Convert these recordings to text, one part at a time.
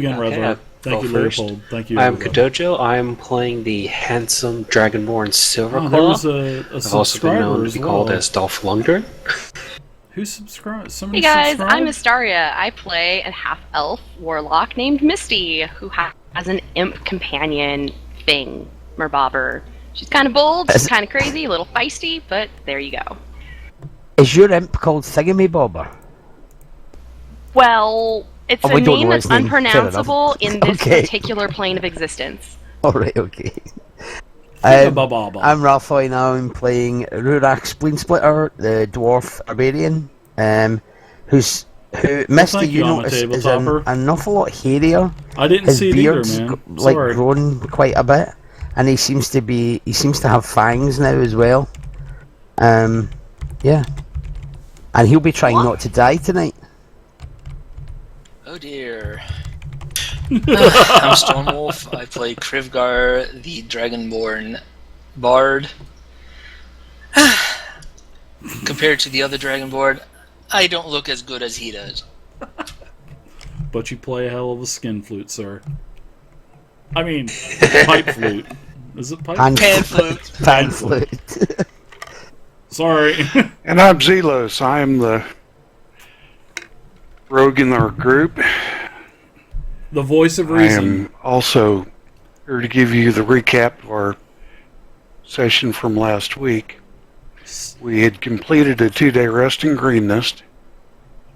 again, Okay, Redler. Thank go you, first. Leopold. Thank you. I'm everybody. Kadojo. I'm playing the handsome Dragonborn Silverclaw. There was a I've also been known subscriber to as be well. called as Dolph Lundgren. Who subscribed? Somebody Hey guys, subscribed? I'm Astaria. I play a half-elf warlock named Misty, who has an imp companion, Fing Merbobber. She's kind of bold, she's kind of crazy, a little feisty, but there you go. Is your imp called Thingamy Bobber? Well, it's Oh, a we don't name know that's his name. Fair unpronounceable enough. in this Okay. particular plane of existence. Alright, okay. Ba-ba-ba-ba. I'm Ralphoi now. I'm playing Rurak Splinsplitter, the dwarf barbarian, Misty, thank you, notice, Amatable is Topper. an awful lot hairier. I didn't His see it either, beard's man. like Sorry. grown quite a bit, and he seems to have fangs now as well. Yeah, and he'll be trying not to die tonight. Oh dear. I'm Stormwolf. I play Krivgar, the Dragonborn Bard. Compared to the other Dragonborn, I don't look as good as he does. But you play a hell of a skin flute, sir. I mean, pipe flute. Is it pipe? Pan flute. Pan flute. Sorry. And I'm Zelos. I am the rogue in our group. The voice of I reason. am also here to give you the recap of our session from last week. We had completed a 2-day rest in Green Nest.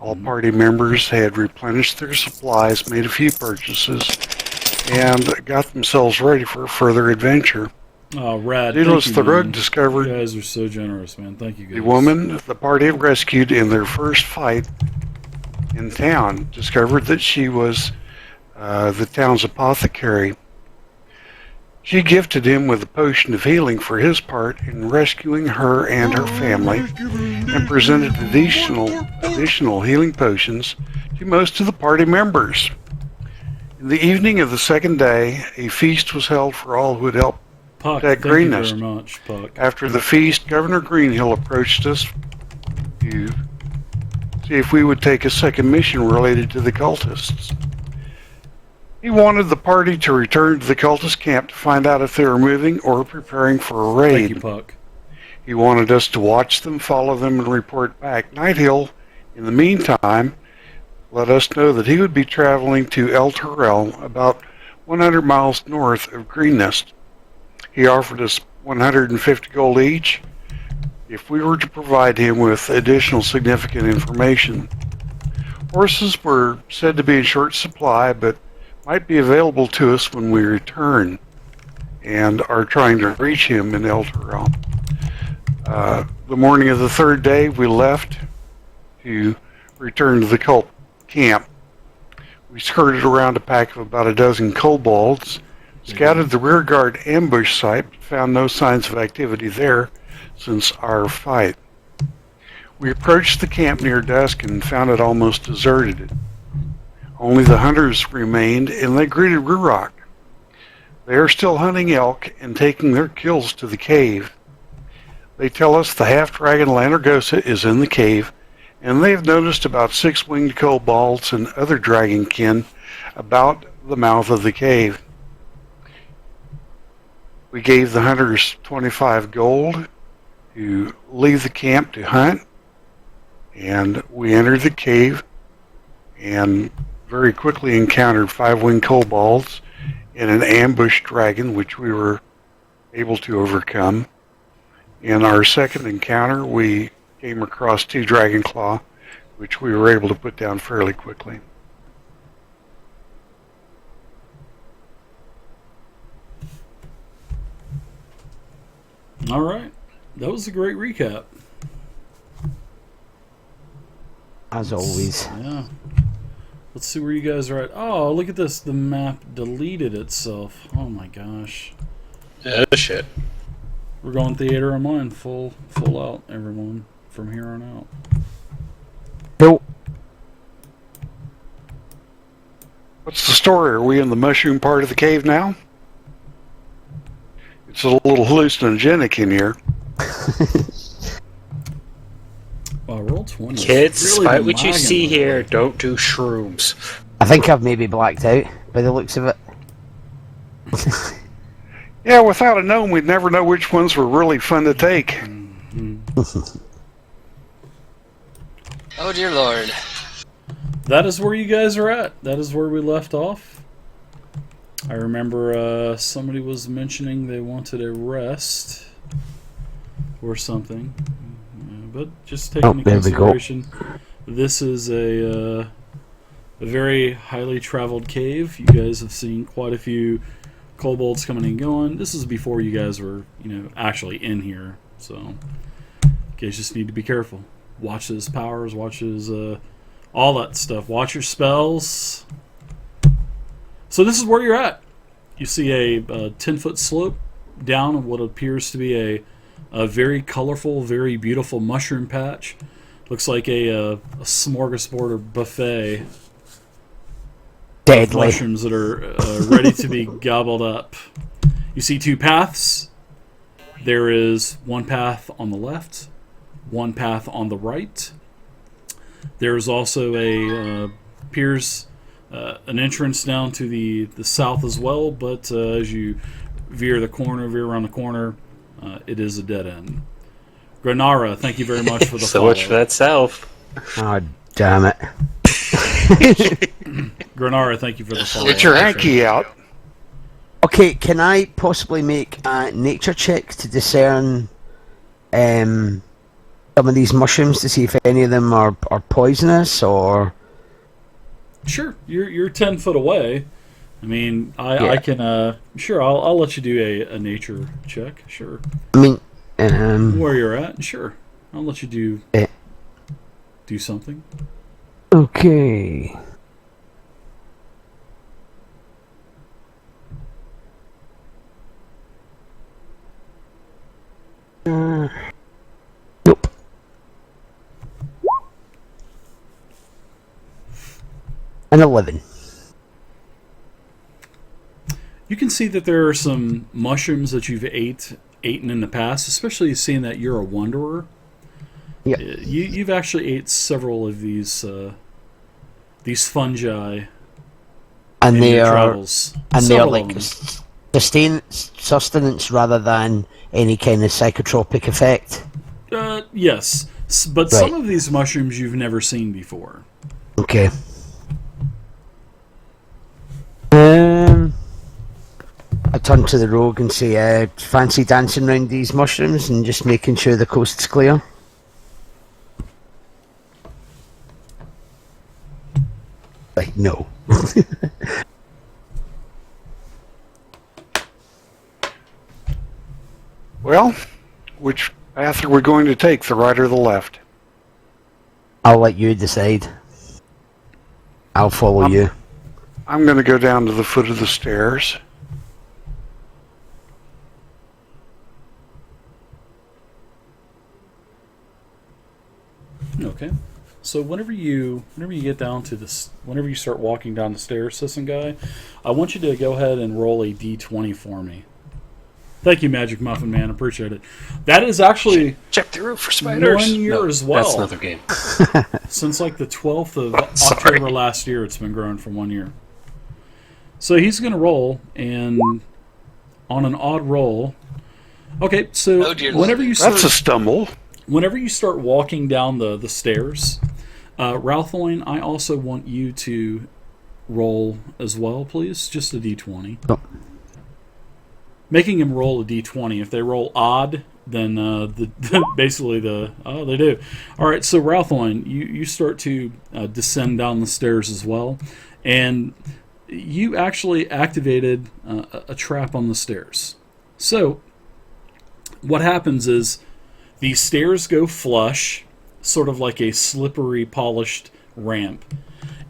All party members had replenished their supplies, made a few purchases, and got themselves ready for a further adventure. Oh, rad. Zelos Thank the you, man. rogue discovered You guys are so generous, man. Thank you, guys. the woman the party had rescued in their first fight in town, discovered that she was the town's apothecary. She gifted him with a potion of healing for his part in rescuing her and her family, and presented additional healing potions to most of the party members. In the evening of the second day, a feast was held for all who had helped Puck, protect thank you Green Nest. very much, Puck. After the feast, Governor Greenhill approached us to see if we would take a second mission related to the cultists. He wanted the party to return to the cultist camp to find out if they were moving or preparing for a raid. Thank you, Puck. He wanted us to watch them, follow them, and report back. Nighthill, in the meantime, let us know that he would be traveling to El Terrell, about 100 miles north of Green Nest. He offered us 150 gold each if we were to provide him with additional significant information. Horses were said to be in short supply, but might be available to us when we return, and are trying to reach him in El Terrell. The morning of the third day, we left to return to the cult camp. We skirted around a pack of about a dozen kobolds, scouted the rearguard ambush site, but found no signs of activity there since our fight. We approached the camp near dusk and found it almost deserted. Only the hunters remained, and they greeted Rurak. They are still hunting elk and taking their kills to the cave. They tell us the half-dragon Lanargosa is in the cave, and they have noticed about 6 winged kobolds and other dragonkin about the mouth of the cave. We gave the hunters 25 gold to leave the camp to hunt, and we entered the cave and very quickly encountered 5 winged kobolds and an ambush dragon, which we were able to overcome. In our second encounter, we came across 2 dragonclaw, which we were able to put down fairly quickly. All right. That was a great recap. As always. Yeah. Let's see where you guys are at. Oh, look at this. The map deleted itself. Oh my gosh. Oh shit. We're going theater online, full out, everyone, from here on out. Nope. What's the story? Are we in the mushroom part of the cave now? It's a little hallucinogenic in here. Wow, roll 20. Kids, Really despite been what you lagging see lately. here, don't do shrooms. I think I've maybe blacked out by the looks of it. Yeah, without a gnome, we'd never know which ones were really fun to take. Oh dear lord. That is where you guys are at. That is where we left off. I remember somebody was mentioning they wanted a rest or something. But just take into consideration, this is a very highly traveled cave. You guys have seen quite a few kobolds coming and going. This is before you guys were, actually in here. So you guys just need to be careful. Watch his powers, watch his all that stuff. Watch your spells. So this is where you're at. You see a 10-foot slope down what appears to be a very colorful, very beautiful mushroom patch. Looks like a smorgasbord or buffet. Deadly. Of mushrooms that are ready to be gobbled up. You see two paths. There is one path on the left, one path on the right. There is also appears an entrance down to the south as well, but as you veer around the corner, it is a dead end. Granara, thank you very much for the So follow. much for that south. Oh, damn it. Granara, thank you for the follow. Get your hanky out. Okay, can I possibly make a nature check to discern some of these mushrooms to see if any of them are poisonous or... Sure, you're 10 foot away. I mean, I can sure I'll let you do a nature check. Sure. I mean, Where you're at, sure. I'll let you do something. okay. Nope. An 11. You can see that there are some mushrooms that you've eaten in the past, especially seeing that you're a wanderer. Yeah. You've actually ate several of these fungi And in they your are travels. and they are Several of like them. sustenance rather than any kind of psychotropic effect. Yes, but Right. some of these mushrooms you've never seen before. Okay. I turn to the rogue and say, fancy dancing around these mushrooms and just making sure the coast's clear. Like, no. Well, which path are we going to take, the right or the left? I'll let you decide. I'll follow you. I'm going to go down to the foot of the stairs. Okay. So whenever you get down to this, whenever you start walking down the stairs, Sisson guy, I want you to go ahead and roll a d20 for me. Thank you, Magic Muffin Man. Appreciate it. That is actually Check the roof for spiders. 1 year as well. That's another game. Since like the 12th of Sorry. October last year, it's been growing for 1 year. So he's going to roll, and on an odd roll. Okay, so Oh, dear whenever Lord. you start, That's a stumble. whenever you start walking down the stairs, Ralphoin, I also want you to roll as well, please. Just a d20. Oh. Making him roll a d20. If they roll odd, then basically they do. All right, so Ralphoin, you start to descend down the stairs as well, and you actually activated a trap on the stairs. So what happens is the stairs go flush, sort of like a slippery, polished ramp,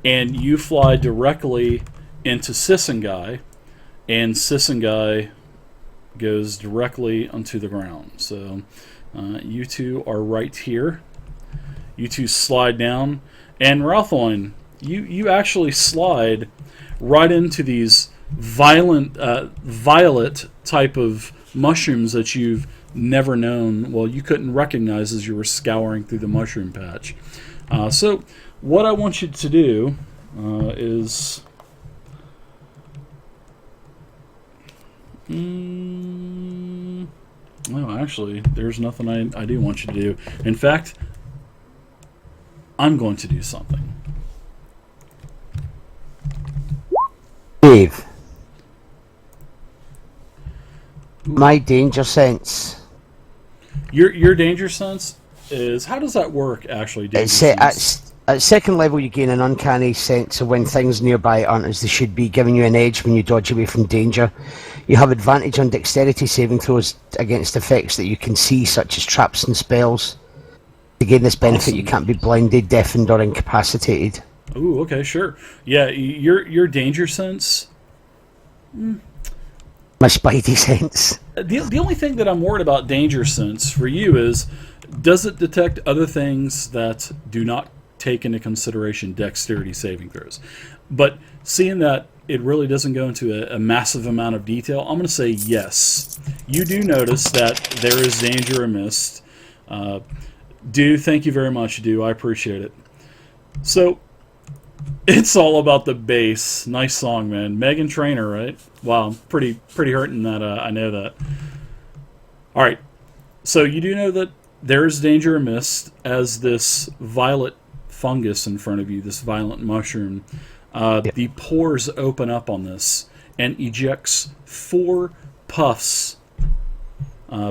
and you fly directly into Sissengai, and Sissengai goes directly onto the ground. So you two are right here. You two slide down, and Ralphoin, you actually slide right into these violet type of mushrooms that you've never known. Well, you couldn't recognize as you were scouring through the mushroom patch. So what I want you to do is... well, actually, there's nothing I do want you to do. In fact, I'm going to do something. Dave. My danger sense. Your danger sense is... How does that work, actually, danger sense? At second level, you gain an uncanny sense of when things nearby aren't as they should be, giving you an edge when you dodge away from danger. You have advantage on dexterity saving throws against effects that you can see, such as traps and spells. To gain this benefit, you can't be blinded, deafened, or incapacitated. Ooh, okay, sure. Yeah, your danger sense... My spidey sense. The only thing that I'm worried about danger sense for you is, does it detect other things that do not take into consideration dexterity saving throws? But seeing that it really doesn't go into a massive amount of detail, I'm going to say yes. You do notice that there is danger amidst. Do, thank you very much, Do. I appreciate it. So, it's all about the bass. Nice song, man. Megan Trainor, right? Wow, I'm pretty hurting that I know that. All right. So you do know that there is danger amidst as this violet fungus in front of you, this violet mushroom. The pores open up on this and ejects 4 puffs,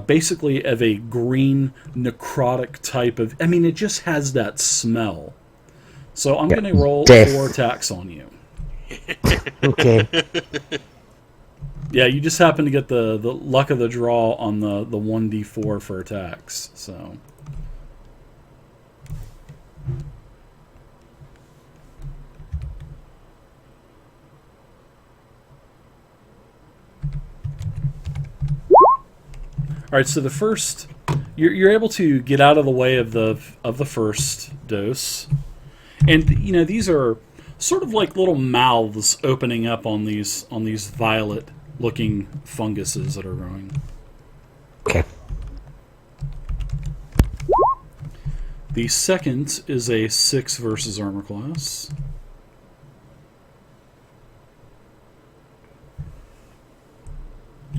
basically of a green necrotic type of... I mean, it just has that smell. So I'm going to roll 4 attacks on you. Okay. Yeah, you just happen to get the luck of the draw on the 1d4 for attacks. So. All right, so the first, you're able to get out of the way of the first dose, and you know these are sort of like little mouths opening up on these violet-looking funguses that are growing. Okay. The second is a 6 versus armor class.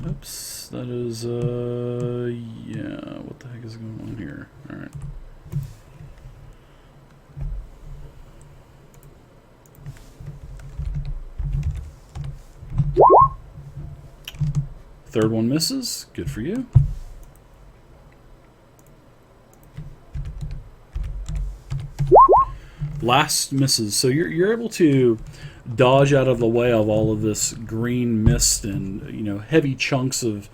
Oops, that is yeah. What the heck is going on here? All right. Third one misses. Good for you. Last misses. So you're able to dodge out of the way of all of this green mist and heavy chunks of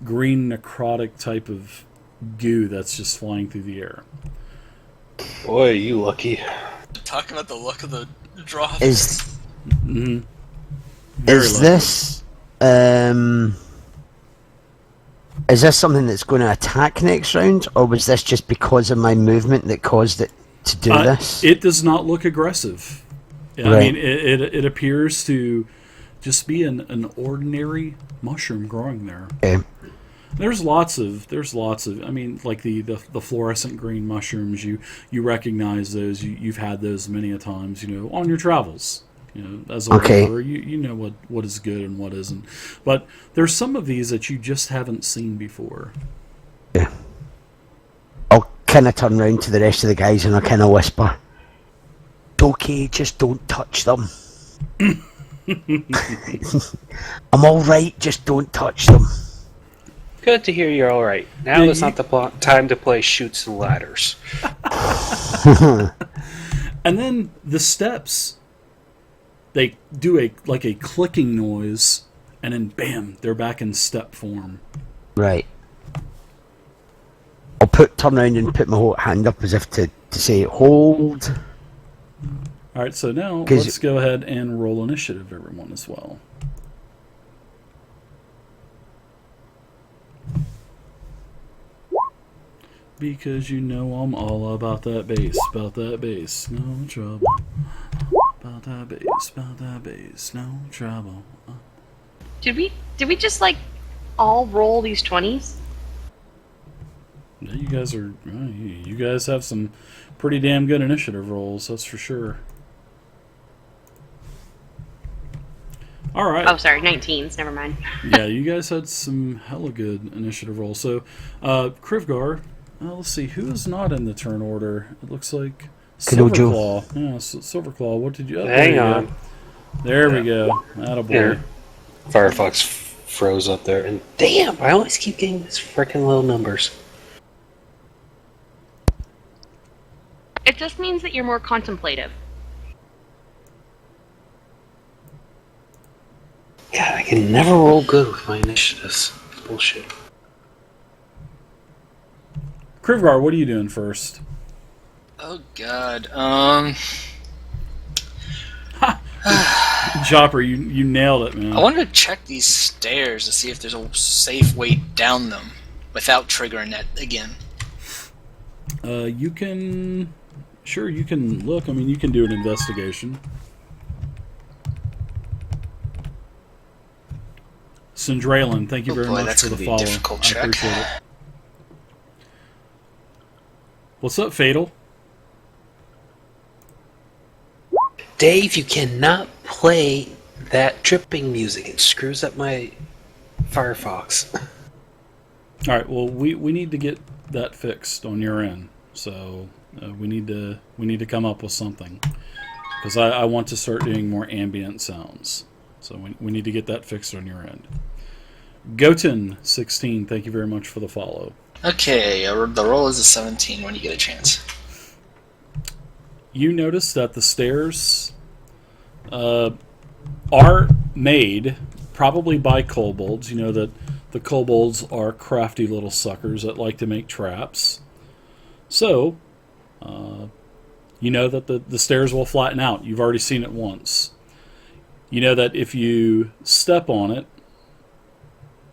green necrotic type of goo that's just flying through the air. Boy, you lucky. Talking about the luck of the draw. Is Very lucky. this is this something that's going to attack next round, or was this just because of my movement that caused it to do this? It does not look aggressive. I Right. mean, it appears to just be an ordinary mushroom growing there. Okay. There's lots of. I mean, like the fluorescent green mushrooms. You recognize those. You've had those many a times. On your travels. As a wanderer, you know what is good and what isn't. But there's some of these that you just haven't seen before. Yeah. I'll kind of turn around to the rest of the guys and I'll kind of whisper, "Okay, just don't touch them." I'm all right. Just don't touch them. Good to hear you're all right. Now is not the time to play shoots and ladders. And then the steps, they do a clicking noise, and then bam, they're back in step form. Right. I'll turn around and put my whole hand up as if to say hold. All right, so now let's go ahead and roll initiative, everyone, as well. Because I'm all about that bass, no trouble. About that bass, no trouble. Did we just all roll these 20s? Yeah, you guys have some pretty damn good initiative rolls, that's for sure. All right. Oh, sorry, 19s. Never mind. Yeah, you guys had some hella good initiative rolls. So, Krivgar, let's see, who is not in the turn order? It looks like Good old Joe. Silverclaw. Yeah, Silverclaw, what did you... Oh, Hang there you on. go. There we go. Attaboy. Here. Firefox froze up there, and damn, I always keep getting these freaking low numbers. It just means that you're more contemplative. God, I can never roll good with my initiatives. Bullshit. Krivgar, what are you doing first? Oh God. Chopper, you nailed it, man. I wanted to check these stairs to see if there's a safe way down them without triggering that again. You can... Sure, you can look. I mean, you can do an investigation. Syndralin, thank you Oh very boy, much that's for the gonna be a follow. difficult I check. appreciate it. What's up, Fatal? Dave, you cannot play that dripping music. It screws up my Firefox. All right. Well, we need to get that fixed on your end. So we need to come up with something because I want to start doing more ambient sounds. So we need to get that fixed on your end. Goten16, thank you very much for the follow. Okay, the roll is a 17 when you get a chance. You notice that the stairs are made probably by kobolds. You know that the kobolds are crafty little suckers that like to make traps. So, you know that the stairs will flatten out. You've already seen it once. You know that if you step on it,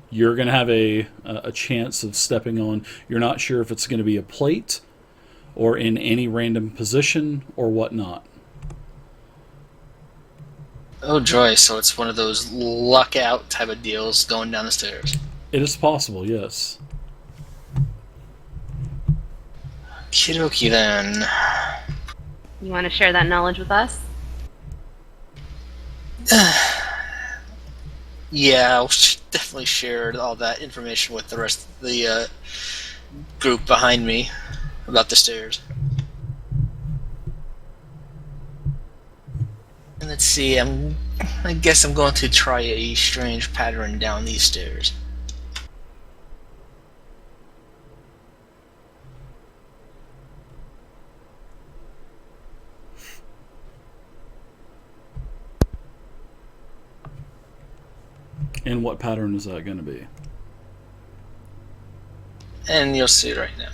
you're going to have a chance of stepping on. You're not sure if it's going to be a plate or in any random position or whatnot. Oh joy, so it's one of those luck out type of deals going down the stairs. It is possible, yes. Kidoki then. You want to share that knowledge with us? Yeah, I'll definitely share all that information with the rest of the group behind me about the stairs. And let's see, I guess I'm going to try a strange pattern down these stairs. And what pattern is that going to be? And you'll see right now.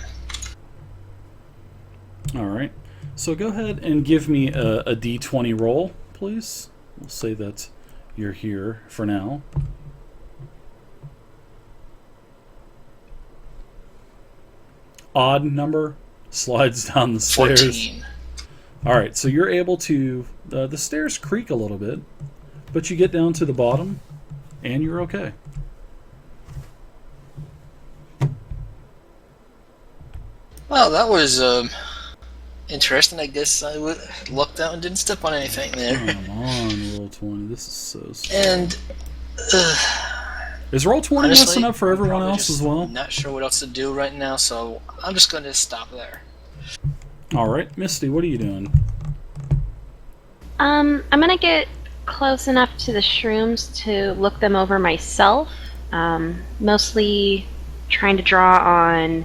All right. So go ahead and give me a D20 roll, please. We'll say that you're here for now. Odd number slides down the stairs. 14. All right, so you're able to... the stairs creak a little bit, but you get down to the bottom, and you're okay. Well, that was interesting. I guess I lucked out and didn't step on anything there. Come on, Roll20. This is so slow. And Is Roll20 honestly, messing up for I'm everyone probably else just as well? Not sure what else to do right now, so I'm just going to stop there. All right, Misty, what are you doing? I'm gonna get close enough to the shrooms to look them over myself. Mostly trying to draw on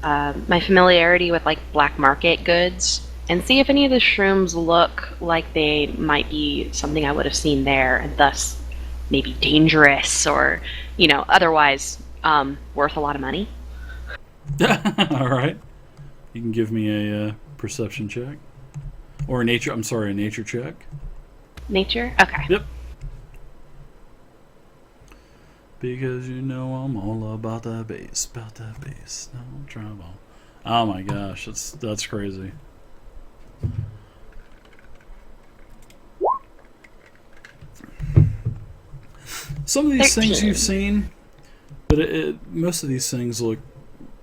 my familiarity with like black market goods and see if any of the shrooms look like they might be something I would have seen there and thus maybe dangerous or, you know, otherwise worth a lot of money. All right. You can give me a perception check. Or a nature check. Nature? Okay. Yep. Because you know I'm all about that bass, no trouble. Oh my gosh, that's crazy. Some of these things 13. you've seen, but most of these things look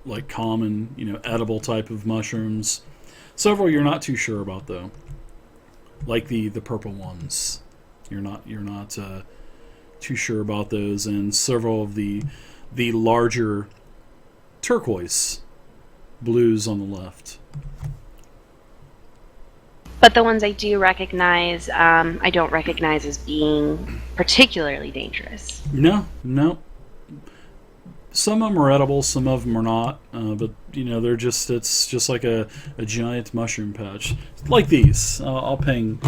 like common, edible type of mushrooms. Several you're not too sure about though, like the purple ones. You're not too sure about those, and several of the larger turquoise blues on the left. But the ones I do recognize, I don't recognize as being particularly dangerous. No. Some of them are edible, some of them are not. But it's just like a giant mushroom patch, like these. I'll ping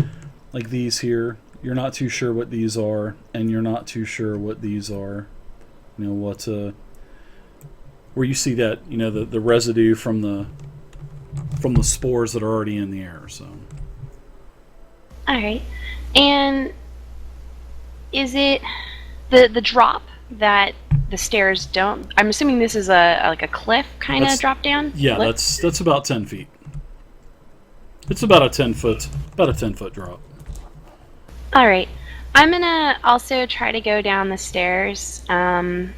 like these here. You're not too sure what these are, and you're not too sure what these are. Where you see that, the residue from the spores that are already in the air. So. All right, and is it the drop that the stairs don't? I'm assuming this is like a cliff kind of drop down. Yeah, lip? that's about 10 feet. It's about a 10-foot drop. All right, I'm gonna also try to go down the stairs. I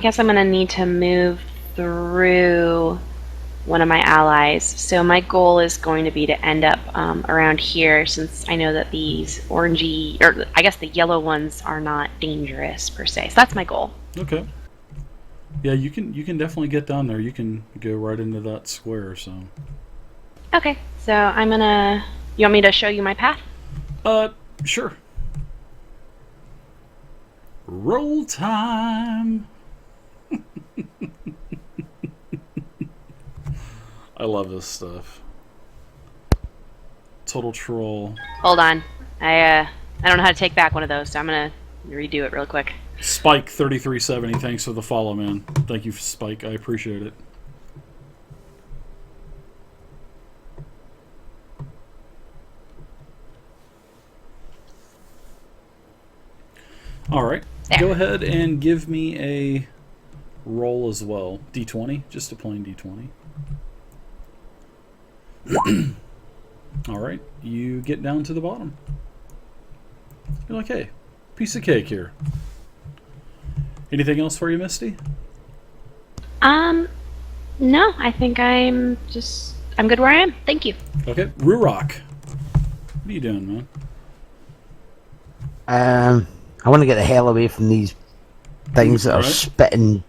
guess I'm gonna need to move through one of my allies. So my goal is going to be to end up around here, since I know that these orangey, or I guess the yellow ones, are not dangerous per se. So that's my goal. Okay. Yeah, you can definitely get down there. You can go right into that square. So. Okay, so I'm gonna. You want me to show you my path? Sure. Roll time. I love this stuff. Total troll. Hold on, I don't know how to take back one of those, so I'm gonna redo it real quick. Spike 3370. Thanks for the follow, man. Thank you, Spike. I appreciate it. All right. There. Go ahead and give me a roll as well. D20, just a plain D20. All right, you get down to the bottom. You're like, hey, piece of cake here. Anything else for you, Misty? No, I think I'm good where I am. Thank you. Okay, Rurock. What are you doing, man? I want to get the hell away from these things that are spitting